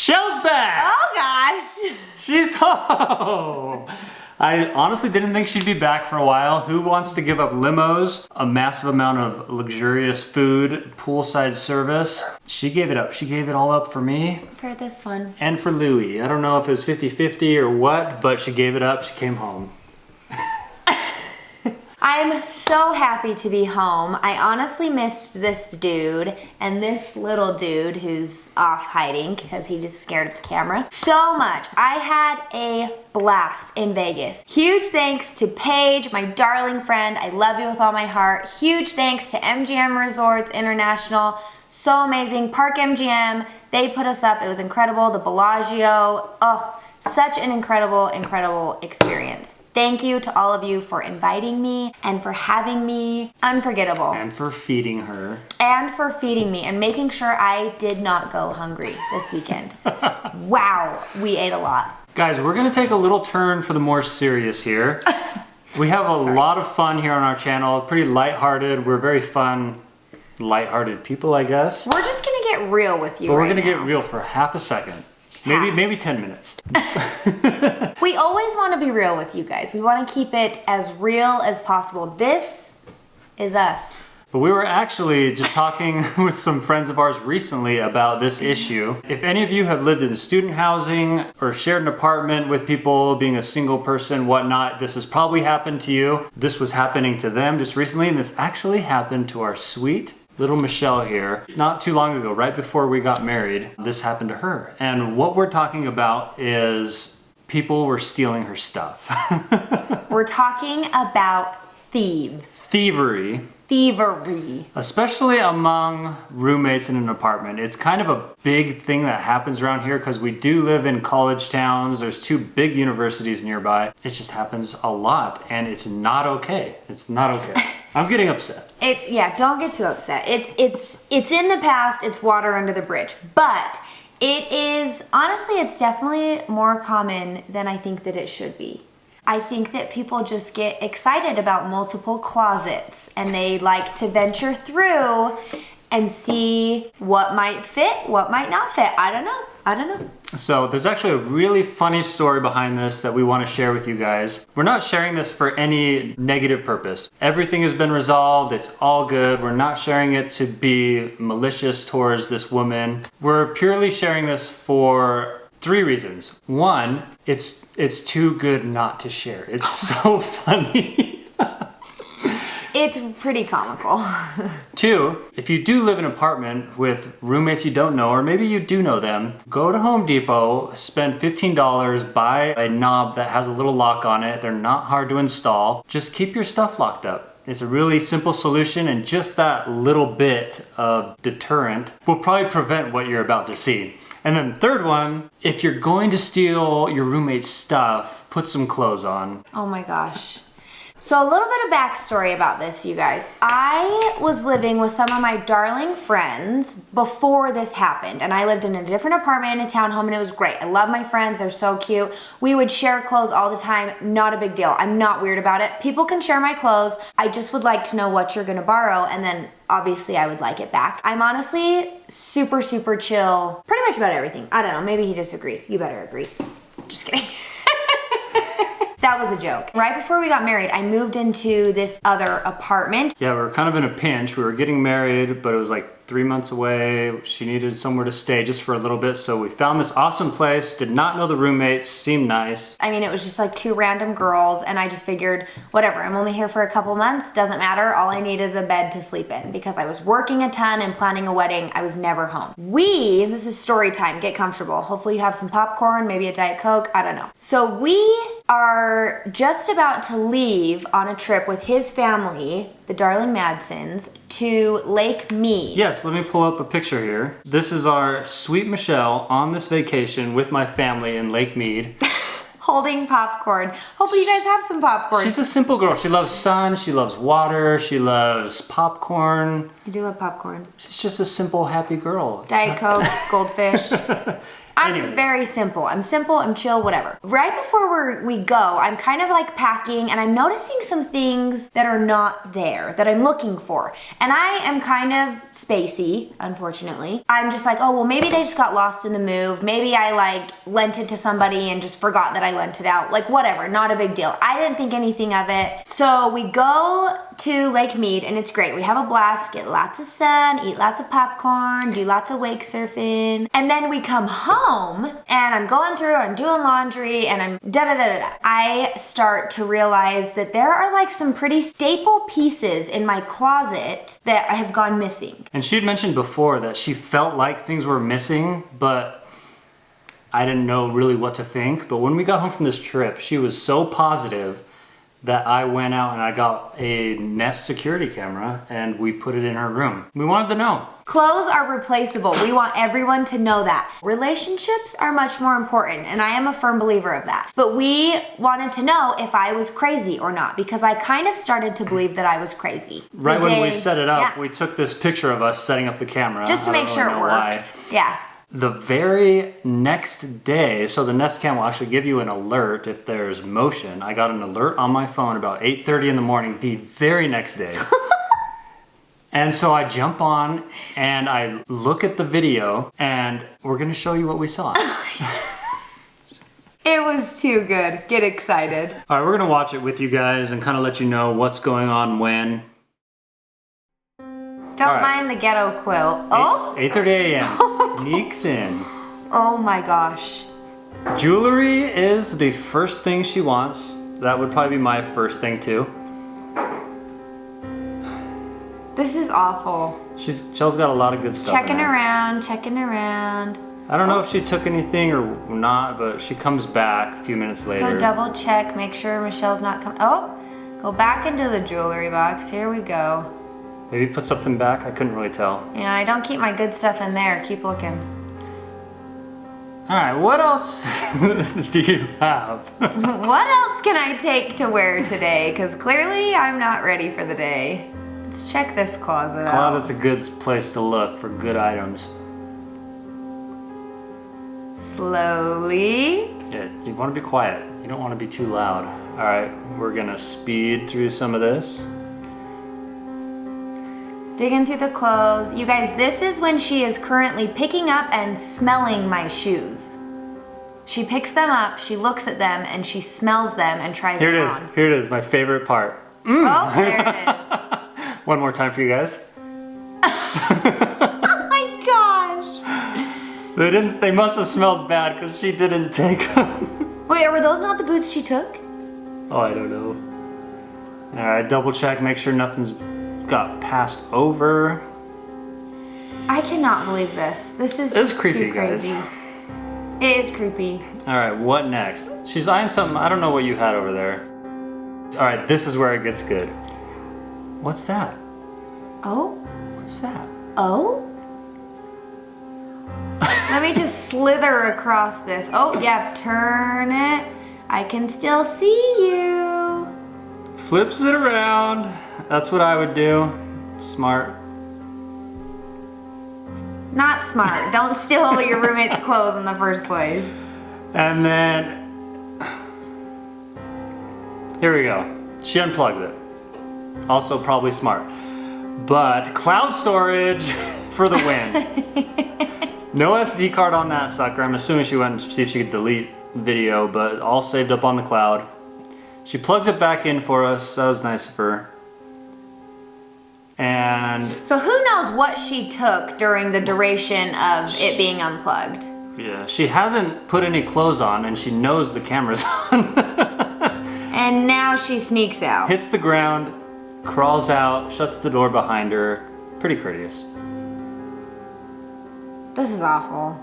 Michelle's back! Oh gosh! She's home! I honestly didn't think she'd be back for a while. Who wants to give up limos, a massive amount of luxurious food, poolside service? She gave it up. She gave it all up for me. For this one. And for Louie. I don't know if it was 50-50 or what, but she gave it up. She came home. I'm so happy to be home. I honestly missed this dude and this little dude who's off hiding because he just scared the camera so much. I had a blast in Vegas. Huge thanks to Paige, my darling friend. I love you with all my heart. Huge thanks to MGM Resorts International. So amazing. Park MGM, they put us up. It was incredible. The Bellagio. Oh, such an incredible, incredible experience. Thank you to all of you for inviting me and for having me. Unforgettable. And for feeding her. And for feeding me and making sure I did not go hungry this weekend. Wow, we ate a lot. Guys, we're gonna take a little turn for the more serious here. We have a lot of fun here on our channel, pretty lighthearted. We're very fun, lighthearted people, I guess. We're just gonna get real with you. But we're right gonna now. get real for half a second. Maybe 10 minutes. We always want to be real with you guys. We want to keep it as real as possible. This is us. But we were actually just talking with some friends of ours recently about this issue. If any of you have lived in student housing or shared an apartment with people, being a single person, whatnot, this has probably happened to you. This was happening to them just recently, and this actually happened to our sweet little Michelle here. Not too long ago, right before we got married, this happened to her. And what we're talking about is people were stealing her stuff. We're talking about thieves. Thievery. Thievery. Especially among roommates in an apartment. It's kind of a big thing that happens around here because we do live in college towns. There's two big universities nearby. It just happens a lot and it's not okay. It's not okay. I'm getting upset. Yeah, don't get too upset. It's in the past, it's water under the bridge. But it is, honestly, it's definitely more common than I think that it should be. I think that people just get excited about multiple closets and they like to venture through and see what might fit, what might not fit. I don't know. So there's actually a really funny story behind this that we want to share with you guys. We're not sharing this for any negative purpose. Everything has been resolved. It's all good. We're not sharing it to be malicious towards this woman. We're purely sharing this for 3 reasons. 1, it's too good not to share. It's so funny. It's pretty comical. 2, if you do live in an apartment with roommates you don't know, or maybe you do know them, go to Home Depot, spend $15, buy a knob that has a little lock on it. They're not hard to install. Just keep your stuff locked up. It's a really simple solution, and just that little bit of deterrent will probably prevent what you're about to see. And then 3rd one, if you're going to steal your roommate's stuff, put some clothes on. Oh my gosh. So a little bit of backstory about this, you guys. I was living with some of my darling friends before this happened, and I lived in a different apartment in a townhome, and it was great. I love my friends, they're so cute. We would share clothes all the time, not a big deal. I'm not weird about it. People can share my clothes. I just would like to know what you're gonna borrow, and then obviously I would like it back. I'm honestly super, super chill, pretty much about everything. I don't know, maybe he disagrees. You better agree. Just kidding. That was a joke. Right before we got married, I moved into this other apartment. Yeah, we were kind of in a pinch. We were getting married, but it was like 3 months away. She needed somewhere to stay just for a little bit. So we found this awesome place, did not know the roommates, seemed nice. I mean, it was just like 2 random girls, and I just figured, whatever, I'm only here for a couple months, doesn't matter. All I need is a bed to sleep in because I was working a ton and planning a wedding. I was never home. This is story time, get comfortable. Hopefully you have some popcorn, maybe a Diet Coke, I don't know. So we are just about to leave on a trip with his family, the darling Madsons, to Lake Mead. Yes, let me pull up a picture here. This is our sweet Michelle on this vacation with my family in Lake Mead. Holding popcorn. Hopefully you guys have some popcorn. She's a simple girl. She loves sun, she loves water, she loves popcorn. I do love popcorn. She's just a simple, happy girl. Diet Coke, Goldfish. I'm Anyways. just very simple. I'm simple, I'm chill, whatever. Right before we go, I'm kind of like packing and I'm noticing some things that are not there that I'm looking for. And I am kind of spacey, unfortunately. I'm just like, oh, well, maybe they just got lost in the move. Maybe I like lent it to somebody and just forgot that I lent it out. Like whatever, not a big deal. I didn't think anything of it. So we go to Lake Mead and it's great. We have a blast, get lots of sun, eat lots of popcorn, do lots of wake surfing. And then we come home and I'm going through and I'm doing laundry and I'm da-da-da-da-da. I start to realize that there are like some pretty staple pieces in my closet that have gone missing. And she had mentioned before that she felt like things were missing, but I didn't know really what to think. But when we got home from this trip, she was so positive that I went out and I got a Nest security camera and we put it in her room. We wanted to know. Clothes are replaceable. We want everyone to know that. Relationships are much more important, and I am a firm believer of that. But we wanted to know if I was crazy or not, because I kind of started to believe that I was crazy. Right when we set it up, yeah, we took this picture of us setting up the camera. just to I don't make sure really it know why. worked. Yeah. The very next day, so the Nest Cam will actually give you an alert if there's motion. I got an alert on my phone about 8:30 in the morning the very next day. And so I jump on and I look at the video and we're gonna show you what we saw. It was too good. Get excited. All right, we're gonna watch it with you guys and kind of let you know what's going on when. Don't All right. mind the ghetto quilt. Oh! 8:30 a.m. sneaks in. Oh my gosh. Jewelry is the first thing she wants. That would probably be my first thing too. This is awful. Chell's got a lot of good stuff. Checking in there. around, checking around. I don't know if she took anything or not, but she comes back a few minutes Let's later. go double check, make sure Michelle's not coming. Oh! Go back into the jewelry box. Here we go. Maybe put something back. I couldn't really tell. Yeah, I don't keep my good stuff in there. Keep looking. All right, what else do you have? What else can I take to wear today? Because clearly I'm not ready for the day. Let's check this closet out. Closet's a good place to look for good items. Slowly. Yeah, you want to be quiet. You don't want to be too loud. All right, we're gonna speed through some of this. Digging through the clothes. You guys, this is when she is currently picking up and smelling my shoes. She picks them up, she looks at them, and she smells them and tries Here it them is. on. Here it is. My favorite part. Oh, there it is. One more time for you guys. Oh my gosh. They didn't. They must have smelled bad because she didn't take them. Wait, were those not the boots she took? Oh, I don't know. All right, double check. Make sure nothing's got passed over. I cannot believe this. This is It's just creepy, too crazy. guys. It is creepy. All right, what next? She's eyeing something. I don't know what you had over there. All right, this is where it gets good. What's that? Oh? What's that? Oh? Let me just slither across this. Oh, yeah, turn it. I can still see you. Flips it around. That's what I would do. Smart. Not smart. Don't steal your roommate's clothes in the first place. And then, here we go. She unplugs it. Also probably smart. But cloud storage for the win. No SD card on that sucker. I'm assuming she went to see if she could delete video, but all saved up on the cloud. She plugs it back in for us. That was nice of her. And So who knows what she took during the duration of it being unplugged? yeah, she hasn't put any clothes on and she knows the camera's on. And now she sneaks out. Hits the ground, crawls out, shuts the door behind her. Pretty courteous. This is awful.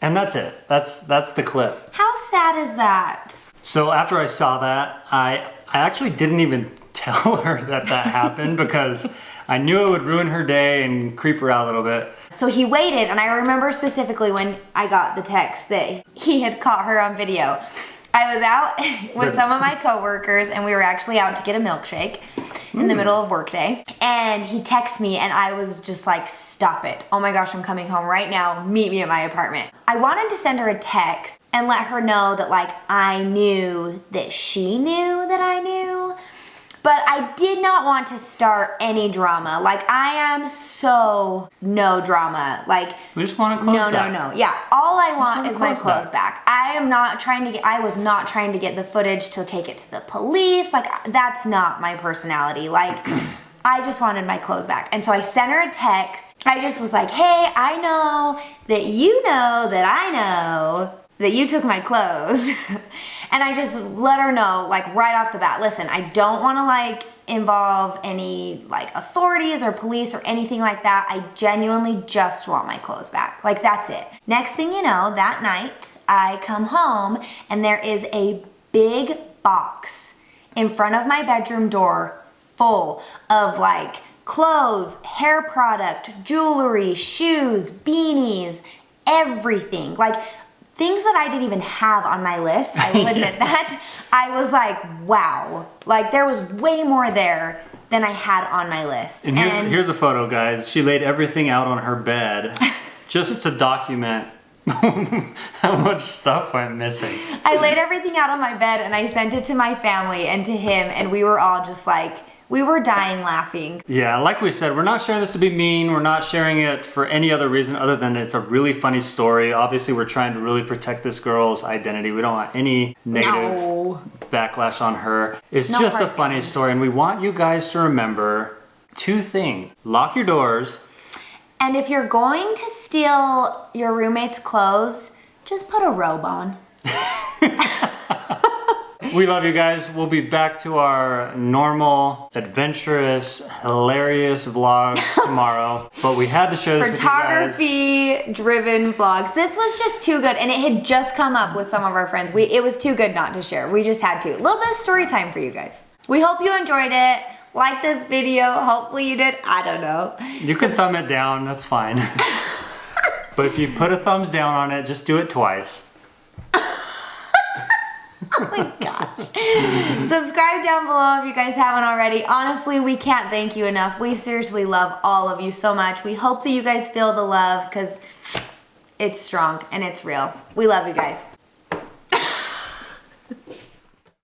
And that's it. That's the clip. How sad is that? So after I saw that, I actually didn't even tell her that happened because I knew it would ruin her day and creep her out a little bit. So he waited, and I remember specifically when I got the text that he had caught her on video. I was out with some of my coworkers and we were actually out to get a milkshake in the middle of workday. And he texts me and I was just like, stop it. Oh my gosh, I'm coming home right now. Meet me at my apartment. I wanted to send her a text and let her know that like I knew that she knew that I knew. But I did not want to start any drama. Like, I am so no drama. Like, We just want to close back. No. Yeah, all I want want is my clothes clothes back. I was not trying to get the footage to take it to the police. Like, that's not my personality. Like, I just wanted my clothes back. And so I sent her a text. I just was like, hey, I know that you know that I know that you took my clothes. And I just let her know, like, right off the bat, listen, I don't want to, like, involve any, like, authorities or police or anything like that. I genuinely just want my clothes back. Like, that's it. Next thing you know, that night, I come home and there is a big box in front of my bedroom door full of, like, clothes, hair product, jewelry, shoes, beanies, everything. Like, things that I didn't even have on my list, I will admit that. I was like, wow. Like, there was way more there than I had on my list. And here's a photo, guys. She laid everything out on her bed just to document how much stuff went missing. I laid everything out on my bed and I sent it to my family and to him, and we were all just like, we were dying laughing. Yeah, like we said, we're not sharing this to be mean. We're not sharing it for any other reason other than it's a really funny story. Obviously, we're trying to really protect this girl's identity. We don't want any negative backlash on her. It's No just a hard funny feelings. story, and we want you guys to remember 2 things. Lock your doors. And if you're going to steal your roommate's clothes, just put a robe on. We love you guys. We'll be back to our normal, adventurous, hilarious vlogs tomorrow. But we had to share this with you guys. Photography-driven vlogs. This was just too good, and it had just come up with some of our friends. It was too good not to share. We just had to. A little bit of story time for you guys. We hope you enjoyed it. Like this video. Hopefully you did. I don't know. You can thumb it down. That's fine. But if you put a thumbs down on it, just do it twice. Oh my gosh. Subscribe down below if you guys haven't already. Honestly, we can't thank you enough. We seriously love all of you so much. We hope that you guys feel the love because it's strong and it's real. We love you guys.